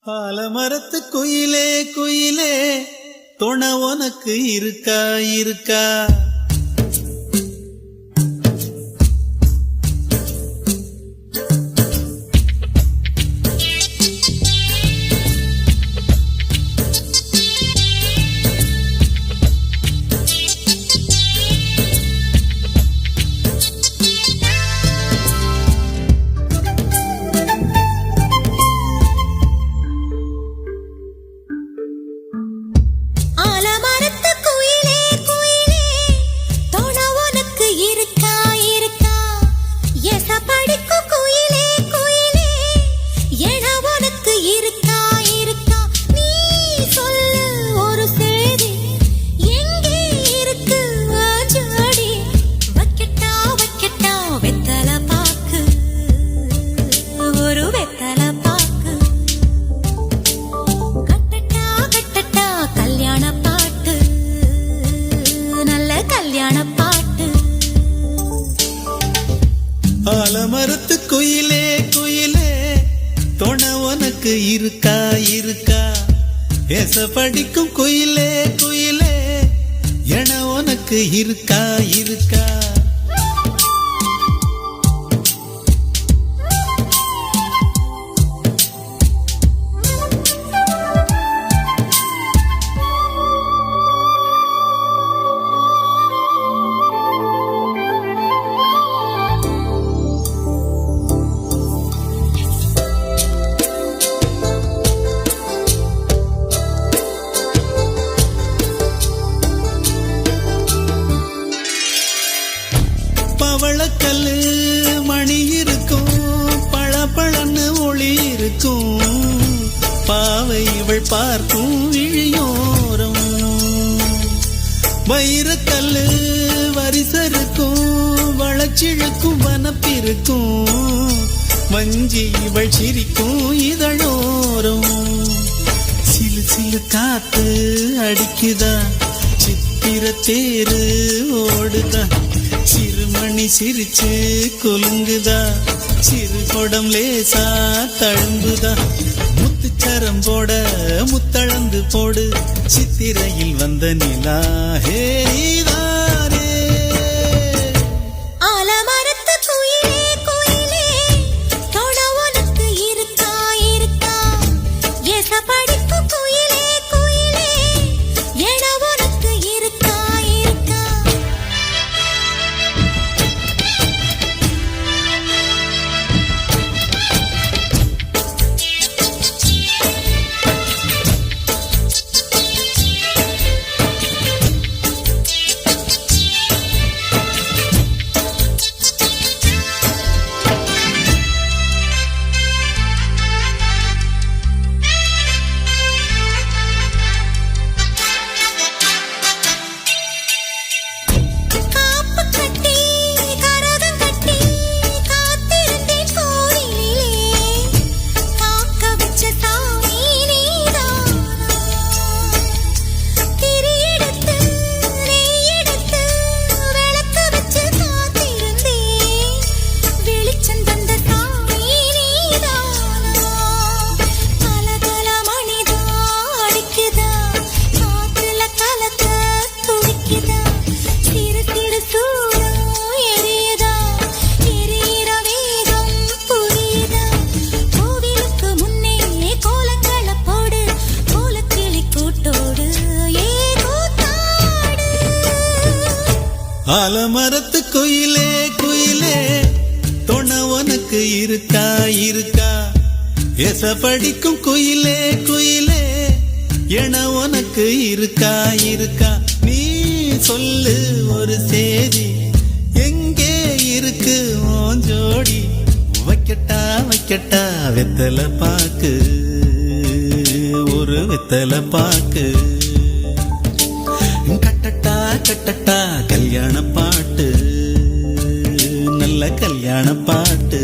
ஆலமரத்து குயிலே குயிலே துணை உனக்கு இருக்கா இருக்கா? ஆலமரத்து குயிலே குயிலே துணை உனக்கு இருக்கா இருக்கா? ஏச படிக்கும் குயிலே குயிலே என உனக்கு இருக்கா இருக்கா? பவளக்கல்லு மணி இருக்கும், பழப்பழன்னு ஒளி இருக்கும், பாவை இவள் பார்க்கும் விழியோரம். வைரக்கல்லு வரிசருக்கும், வளச்சிழுக்கும் வனப்பிருக்கும், வஞ்சி இவள் சிரிக்கும் இதழோரம். சிலு சிலு காத்து அடிக்குதா, சித்திர தேரு ஓடுதா, சிறுமணி சிரிச்சு கொலுங்குதா, சிறு கொடம் லேசா தழும்புதா, முத்துச்சரம் போட முத்தளந்து போடு, சித்திரையில் வந்த நிலா ஹே நீதானே. ஆலமரத்து குயிலே குயிலே துணை உனக்கு இருக்கா இருக்கா? ஏச படிக்கும் குயிலே குயிலே என உனக்கு இருக்கா இருக்கா? ஆலமரத்து குயிலே குயிலே துணை உனக்கு இருக்கா இருக்கா? ஏச படிக்கும் குயிலே குயிலே என உனக்கு இருக்கா இருக்கா? நீ சொல்லு ஒரு சேதி, எங்கே இருக்கு உன் ஜோடி? வைக்கட்டா வைக்கட்டா வெத்தலை பாக்கு, ஒரு வெத்தலை பாக்கு, கட்டட்டா கட்டட்டா கல்யாண பாட்டு, நல்ல கல்யாண பாட்டு.